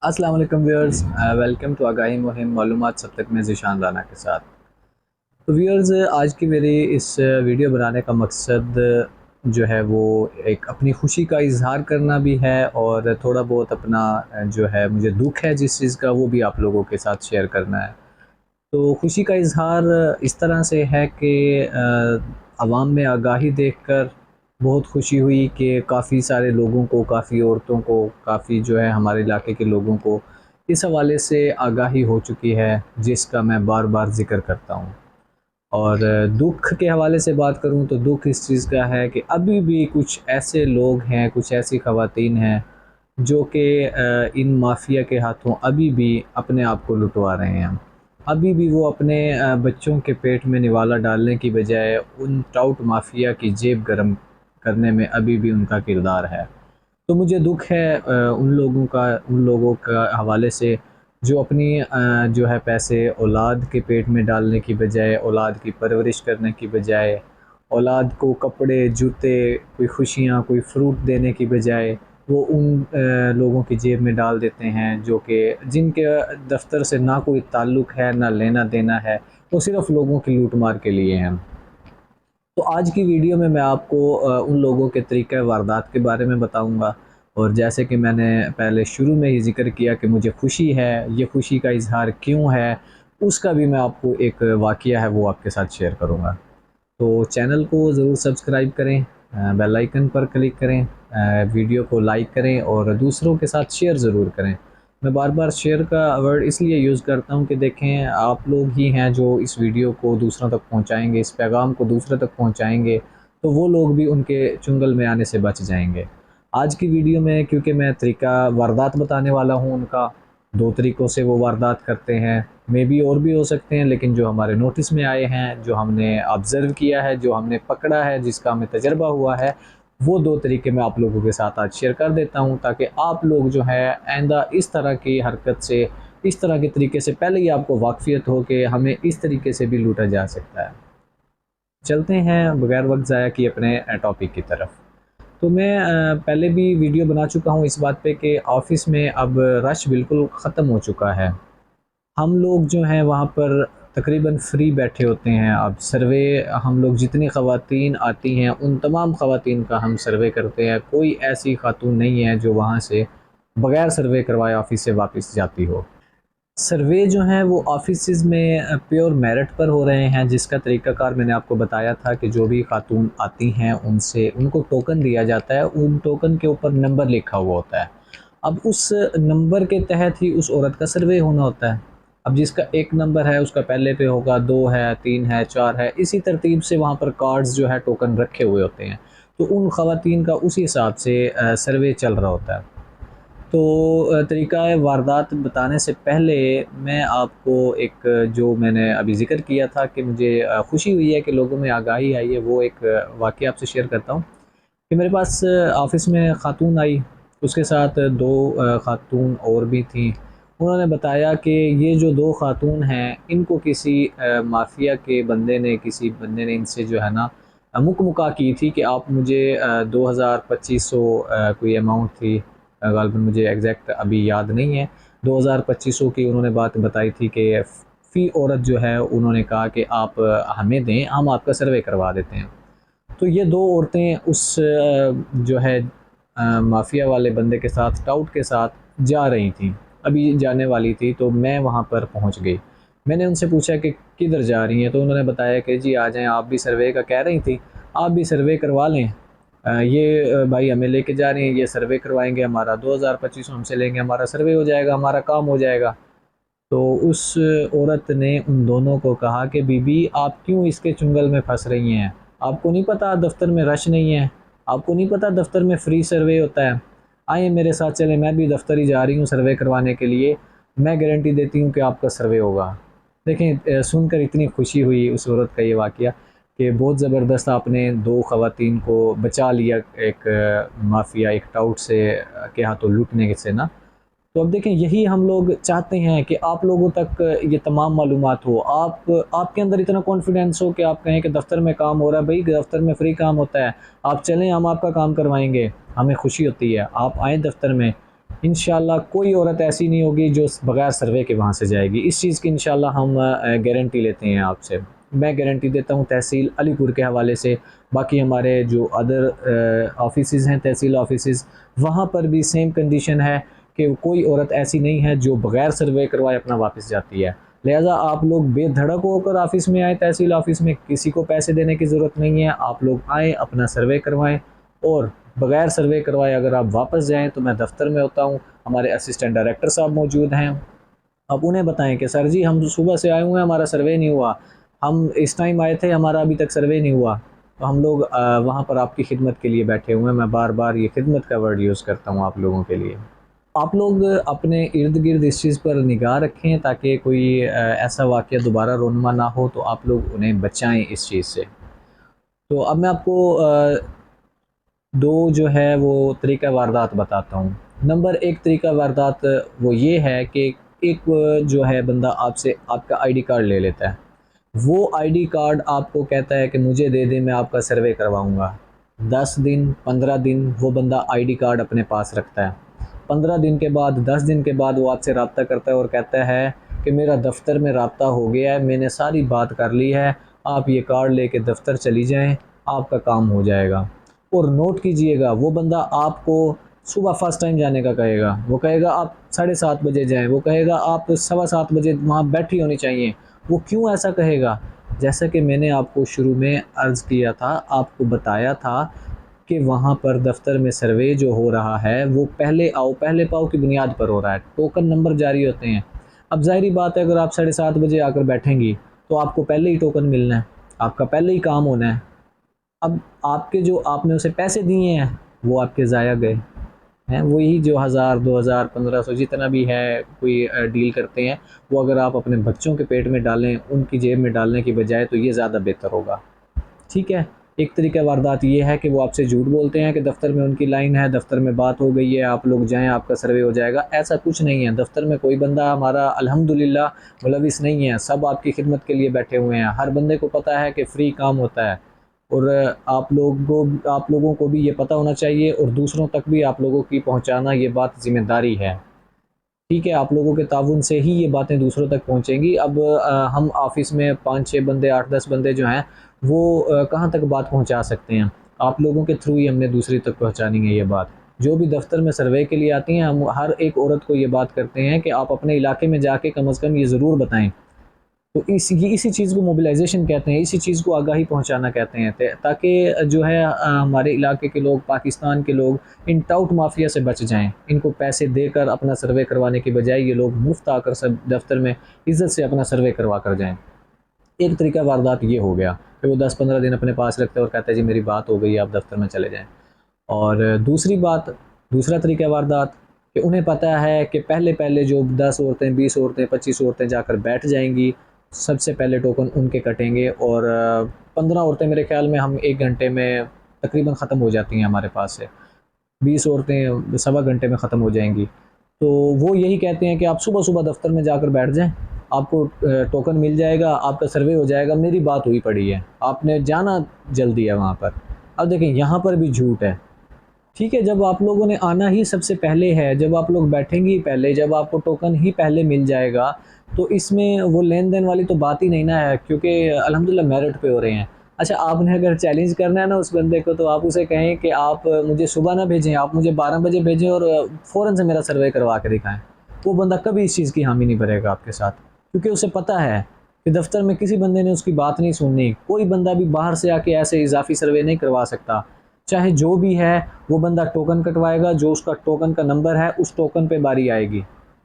अस्सलाम वालेकुम viewers, welcome to आगाही मुहिम मालूमात सब तक में ज़ीशान राना के साथ। तो व्यूअर्स, आज की मेरी इस वीडियो बनाने का मकसद जो है वो एक अपनी खुशी का इजहार करना भी है और थोड़ा बहुत अपना जो है मुझे दुख है जिस चीज़ का वो भी आप लोगों के साथ शेयर करना है। तो खुशी का इजहार इस तरह से है कि आवाम में आगाही देखकर बहुत खुशी हुई कि काफ़ी सारे लोगों को, काफ़ी औरतों को, काफ़ी जो है हमारे इलाके के लोगों को इस हवाले से आगाही हो चुकी है, जिसका मैं बार बार ज़िक्र करता हूँ। और दुख के हवाले से बात करूँ तो दुख इस चीज़ का है कि अभी भी कुछ ऐसे लोग हैं, कुछ ऐसी ख़वातीन हैं जो कि इन माफिया के हाथों अभी भी अपने आप को लुटवा रहे हैं। अभी भी वो अपने बच्चों के पेट में निवाला डालने की बजाय उन टाउट माफिया की जेब गरम करने में अभी भी उनका किरदार है। तो मुझे दुख है उन लोगों का हवाले से जो अपनी जो है पैसे औलाद के पेट में डालने की बजाय, औलाद की परवरिश करने की बजाय, औलाद को कपड़े, जूते, कोई खुशियाँ, कोई फ्रूट देने की बजाय वो उन लोगों की जेब में डाल देते हैं जो कि जिनके दफ्तर से ना कोई ताल्लुक़ है, ना लेना देना है, वो सिर्फ़ लोगों की लूट मार के लिए हैं। तो आज की वीडियो में मैं आपको उन लोगों के तरीक़े वारदात के बारे में बताऊँगा। और जैसे कि मैंने पहले शुरू में ही ज़िक्र किया कि मुझे खुशी है, ये खुशी का इज़हार क्यों है, उसका भी मैं आपको एक वाक़या है वो आपके साथ शेयर करूँगा। तो चैनल को ज़रूर सब्सक्राइब करें, बेल आइकन पर क्लिक करें, वीडियो को लाइक करें और दूसरों के साथ शेयर ज़रूर करें। मैं बार-बार शेयर का वर्ड इसलिए यूज़ करता हूँ कि देखें, आप लोग ही हैं जो इस वीडियो को दूसरों तक पहुँचाएँगे, इस पैगाम को दूसरों तक पहुँचाएँगे, तो वो लोग भी उनके चुंगल में आने से बच जाएँगे। आज की वीडियो में क्योंकि मैं तरीका वारदात बताने वाला हूँ उनका, 2 तरीक़ों से वो वारदात करते हैं, मेबी और भी हो सकते हैं, लेकिन जो हमारे नोटिस में आए हैं, जो हमने ऑब्ज़र्व किया है, जो हमने पकड़ा है, जिसका हमें तजर्बा हुआ है, वो 2 तरीके मैं आप लोगों के साथ आज शेयर कर देता हूँ ताकि आप लोग जो है आइंदा इस तरह की हरकत से, इस तरह के तरीके से पहले ही आपको वाक़फ़ियत हो कि हमें इस तरीके से भी लूटा जा सकता है। चलते हैं बगैर वक़्त ज़ाया किए अपने टॉपिक की तरफ। तो मैं पहले भी वीडियो बना चुका हूँ इस बात पे कि ऑफ़िस में अब रश बिल्कुल ख़त्म हो चुका है। हम लोग जो हैं वहाँ पर तकरीबन फ्री बैठे होते हैं। अब सर्वे हम लोग जितनी ख़वातीन आती हैं उन तमाम ख़वातीन का हम सर्वे करते हैं। कोई ऐसी ख़ातून नहीं है जो वहाँ से बग़ैर सर्वे करवाए ऑफ़िस से वापस जाती हो। सर्वे जो हैं वो ऑफ़िसेज़ में प्योर मेरिट पर हो रहे हैं, जिसका तरीक़ाकार मैंने आपको बताया था कि जो भी ख़ातून आती हैं उनसे उनको टोकन दिया जाता है, उन टोकन के ऊपर नंबर लिखा हुआ होता है। अब उस नंबर के तहत ही उस औरत का सर्वे होना होता है। अब जिसका 1 नंबर है उसका पहले पे होगा, 2 है, 3 है, 4 है, इसी तरतीब से वहाँ पर कार्ड्स जो है टोकन रखे हुए होते हैं। तो उन ख़वातीन का उसी हिसाब से सर्वे चल रहा होता है। तो तरीक़ा वारदात बताने से पहले मैं आपको एक जो मैंने अभी ज़िक्र किया था कि मुझे खुशी हुई है कि लोगों में आगाही आई है, वो एक वाक़या आपसे शेयर करता हूँ कि मेरे पास ऑफ़िस में ख़ातून आई, उसके साथ 2 ख़ातून और भी थीं। उन्होंने बताया कि ये जो 2 ख़ातून हैं, इनको किसी माफ़िया के बंदे ने, किसी बंदे ने इनसे जो है ना मुकमुका की थी कि आप मुझे 2000-2500 कोई अमाउंट थी, ग़ालिबन मुझे एग्ज़ैक्ट अभी याद नहीं है। 2000-2500 की उन्होंने बात बताई थी कि फ़ी औरत जो है उन्होंने कहा कि आप हमें दें, हम आपका सर्वे करवा देते हैं। तो ये 2 औरतें उस जो है माफ़िया वाले बंदे के साथ, टाउट के साथ जा रही थीं। अभी जाने वाली थी तो मैं वहाँ पर पहुँच गई। मैंने उनसे पूछा कि किधर जा रही हैं? तो उन्होंने बताया कि जी आ जाएँ, आप भी सर्वे का कह रही थी, आप भी सर्वे करवा लें। ये भाई हमें लेके जा रही हैं, ये सर्वे करवाएँगे हमारा 2000-2500 हमसे लेंगे, हमारा सर्वे हो जाएगा, हमारा काम हो जाएगा। तो उस औरत ने उन दोनों को कहा कि बीबी आप क्यों इसके चुंगल में फँस रही हैं? आपको नहीं पता दफ़्तर में रश नहीं है? आपको नहीं पता दफ़्तर में फ्री सर्वे होता है? आइए मेरे साथ चलें, मैं भी दफ़्तर ही जा रही हूँ सर्वे करवाने के लिए, मैं गारंटी देती हूँ कि आपका सर्वे होगा। देखें, सुनकर इतनी खुशी हुई उस औरत का ये वाक़या कि बहुत ज़बरदस्त आपने 2 ख़वातीन को बचा लिया एक माफ़िया, एक टाउट से के हाथों लूटने से ना। तो अब देखें, यही हम लोग चाहते हैं कि आप लोगों तक ये तमाम मालूमात हो। आपके अंदर इतना कॉन्फिडेंस हो कि आप कहें कि दफ़्तर में काम हो रहा है, भई दफ़्तर में फ्री काम होता है, आप चलें हम आपका काम करवाएँगे, हमें खुशी होती है। आप आएँ दफ़्तर में, इंशाल्लाह कोई औरत ऐसी नहीं होगी जो बग़ैर सर्वे के वहाँ से जाएगी। इस चीज़ की इंशाल्लाह हम गारंटी लेते हैं आपसे। मैं गारंटी देता हूँ तहसील अलीपुर के हवाले से। बाकी हमारे जो अदर ऑफिसेज़ हैं, तहसील ऑफिसेज़, वहाँ पर भी सेम कंडीशन है कि कोई औरत ऐसी नहीं है जो बग़ैर सर्वे करवाए अपना वापस जाती है। लिहाजा आप लोग बेधड़क होकर ऑफ़िस में आएँ, तहसील ऑफ़िस में किसी को पैसे देने की ज़रूरत नहीं है। आप लोग आएँ, अपना सर्वे करवाएँ, और बग़ैर सर्वे करवाए अगर आप वापस जाएँ तो मैं दफ़्तर में होता हूँ, हमारे असिस्टेंट डायरेक्टर साहब मौजूद हैं। आप उन्हें बताएं कि सर जी हम सुबह से आए हुए हैं, हमारा सर्वे नहीं हुआ, हम इस टाइम आए थे, हमारा अभी तक सर्वे नहीं हुआ। तो हम लोग वहाँ पर आपकी खिदमत के लिए बैठे हुए हैं। मैं बार बार ये खिदमत का वर्ड यूज़ करता हूँ आप लोगों के लिए। आप लोग अपने इर्द गिर्द इस चीज़ पर निगाह रखें ताकि कोई ऐसा वाक़या दोबारा रोनमा ना हो, तो आप लोग उन्हें बचाएं इस चीज़ से। तो अब मैं आपको दो जो है वो तरीक़ा वारदात बताता हूँ। नंबर एक तरीक़ा वारदात वो ये है कि एक जो है बंदा आपसे आपका आईडी कार्ड ले लेता है। वो आईडी कार्ड आपको कहता है कि मुझे दे दें, मैं आपका सर्वे करवाऊँगा। 10 दिन 15 दिन वो बंदा आईडी कार्ड अपने पास रखता है। 15 दिन के बाद 10 दिन के बाद वो आपसे रब्ता करता है और कहता है कि मेरा दफ़्तर में रब्ता हो गया है, मैंने सारी बात कर ली है, आप ये कार्ड लेके दफ़्तर चली जाएँ, आपका काम हो जाएगा। और नोट कीजिएगा, वो बंदा आपको सुबह फर्स्ट टाइम जाने का कहेगा, वो कहेगा आप 7:30 बजे जाएँ, वो कहेगा आप 7:15 बजे वहाँ बैठी होनी चाहिए। वो क्यों ऐसा कहेगा? जैसा कि मैंने आपको शुरू में अर्ज़ किया था, आपको बताया था कि वहाँ पर दफ़्तर में सर्वे जो हो रहा है वो पहले आओ पहले पाओ की बुनियाद पर हो रहा है, टोकन नंबर जारी होते हैं। अब ज़ाहिरी बात है, अगर आप 7:30 बजे आकर बैठेंगी तो आपको पहले ही टोकन मिलना है, आपका पहले ही काम होना है। अब आपके जो आपने उसे पैसे दिए हैं वो आपके ज़ाया गए हैं। वही जो 1000 2000 1500 जितना भी है कोई डील करते हैं, वो अगर आप अपने बच्चों के पेट में डालें, उनकी जेब में डालने की बजाय, तो ये ज़्यादा बेहतर होगा। ठीक है। एक तरीका वारदात ये है कि वो आपसे झूठ बोलते हैं कि दफ़्तर में उनकी लाइन है, दफ़्तर में बात हो गई है, आप लोग जाएँ, आपका सर्वे हो जाएगा। ऐसा कुछ नहीं है। दफ़्तर में कोई बंदा हमारा अल्हम्दुलिल्लाह मुलविस नहीं है, सब आपकी खिदमत के लिए बैठे हुए हैं। हर बंदे को पता है कि फ्री काम होता है, और आप लोगों को भी ये पता होना चाहिए, और दूसरों तक भी आप लोगों की पहुँचाना ये बात ज़िम्मेदारी है। ठीक है, आप लोगों के ताउन से ही ये बातें दूसरों तक पहुँचेंगी। अब हम ऑफ़िस में 5-6 बंदे 8-10 बंदे जो हैं वो कहाँ तक बात पहुँचा सकते हैं? आप लोगों के थ्रू ही हमने दूसरी तक पहुँचानी है ये बात। जो भी दफ़्तर में सर्वे के लिए आती हैं, हम हर एक औरत को ये बात करते हैं कि आप अपने इलाके में जाके कम से कम ये ज़रूर बताएँ। तो इसी चीज़ को मोबिलाइज़ेशन कहते हैं, इसी चीज़ को आगाही पहुँचाना कहते हैं, ताकि जो है हमारे इलाके के लोग, पाकिस्तान के लोग इन टाउट माफिया से बच जाएँ। इनको पैसे देकर अपना सर्वे करवाने की बजाय ये लोग मुफ़्त आकर सब दफ़्तर में इज़्ज़त से अपना सर्वे करवा कर जाएँ। एक तरीका वारदात ये हो गया कि वो 10-15 दिन अपने पास रखता है और कहता है जी मेरी बात हो गई है, आप दफ़्तर में चले जाएँ। और दूसरा तरीका वारदात कि उन्हें पता है कि पहले-पहले जो 10 औरतें, 20 औरतें, 25 औरतें जाकर बैठ जाएँगी, सबसे पहले टोकन उनके कटेंगे, और 15 औरतें मेरे ख़्याल में हम 1 घंटे में तकरीबन ख़त्म हो जाती हैं हमारे पास से। 20 औरतें सवा घंटे में ख़त्म हो जाएँगी। तो वो यही कहते हैं कि आप सुबह-सुबह दफ़्तर में जाकर बैठ जाएँ, आपको टोकन मिल जाएगा, आपका सर्वे हो जाएगा, मेरी बात हुई पड़ी है, आपने जाना जल्दी है वहाँ पर। अब देखें यहाँ पर भी झूठ है। ठीक है, जब आप लोगों ने आना ही सबसे पहले है, जब आप लोग बैठेंगे ही पहले, जब आपको टोकन ही पहले मिल जाएगा, तो इसमें वो लेन-देन वाली तो बात ही नहीं ना है, क्योंकि अल्हम्दुलिल्लाह मेरिट पे हो रहे हैं। अच्छा, आपने अगर चैलेंज करना है ना उस बंदे को, तो आप उसे कहें कि आप मुझे सुबह ना भेजें, आप मुझे 12 बजे भेजें और फ़ौरन से मेरा सर्वे करवा के दिखाएँ। वो बंदा कभी इस चीज़ की हामी नहीं भरेगा आपके साथ, क्योंकि उसे पता है कि दफ़्तर में किसी बंदे ने उसकी बात नहीं सुननी। कोई बंदा भी बाहर से आके ऐसे इज़ाफ़ी सर्वे नहीं करवा सकता। चाहे जो भी है, वो बंदा टोकन कटवाएगा, जो उसका टोकन का नंबर है उस टोकन पे बारी आएगी।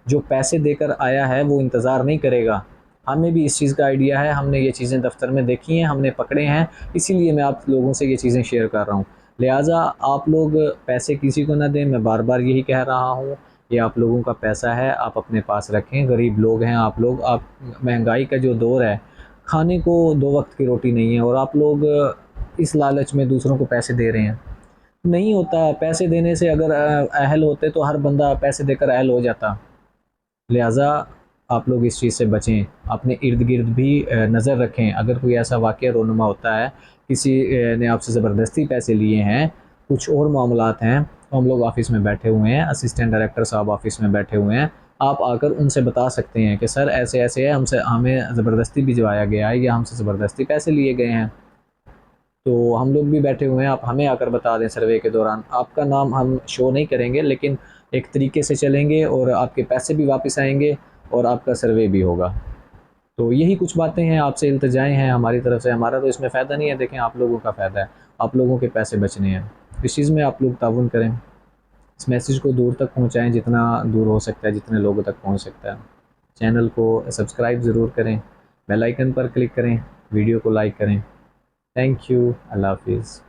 जो पैसे देकर आया है वो इंतज़ार नहीं करेगा। हमें भी इस चीज़ का आइडिया है, हमने ये चीज़ें दफ़्तर में देखी हैं, हमने पकड़े हैं, इसीलिए मैं आप लोगों से ये चीज़ें शेयर कर रहा हूँ। लिहाजा आप लोग पैसे किसी को ना दें, मैं बार-बार यही कह रहा हूँ। ये आप लोगों का पैसा है, आप अपने पास रखें, गरीब लोग हैं आप लोग, आप महंगाई का जो दौर है, खाने को 2 वक़्त की रोटी नहीं है, और आप लोग इस लालच में दूसरों को पैसे दे रहे हैं। नहीं होता, पैसे देने से अगर अहल होते तो हर बंदा पैसे देकर अहल हो जाता। लिहाजा आप लोग इस चीज़ से बचें, अपने इर्द-गिर्द भी नज़र रखें। अगर कोई ऐसा वाक़या रोनुमा होता है, किसी ने आपसे ज़बरदस्ती पैसे लिए हैं, कुछ और मामलात हैं तो हम लोग ऑफ़िस में बैठे हुए हैं, असिस्टेंट डायरेक्टर साहब ऑफ़िस में बैठे हुए हैं, आप आकर उनसे बता सकते हैं कि सर ऐसे ऐसे है, हमसे हमें ज़बरदस्ती भिजवाया गया है या हमसे ज़बरदस्ती पैसे लिए गए हैं। तो हम लोग भी बैठे हुए हैं, आप हमें आकर बता दें सर्वे के दौरान। आपका नाम हम शो नहीं करेंगे, लेकिन एक तरीके से चलेंगे और आपके पैसे भी वापस आएंगे और आपका सर्वे भी होगा। तो यही कुछ बातें हैं, आपसे इल्तिजाएँ हैं हमारी तरफ से। हमारा तो इसमें फ़ायदा नहीं है, देखें आप लोगों का फ़ायदा है, आप लोगों के पैसे बचने हैं। इस चीज़ में आप लोग ताउन करें, इस मैसेज को दूर तक पहुँचाएँ जितना दूर हो सकता है, जितने लोगों तक पहुँच सकता है। चैनल को सब्सक्राइब ज़रूर करें, बेल आइकन पर क्लिक करें, वीडियो को लाइक करें। थैंक यू, अल्लाह हाफ़िज़।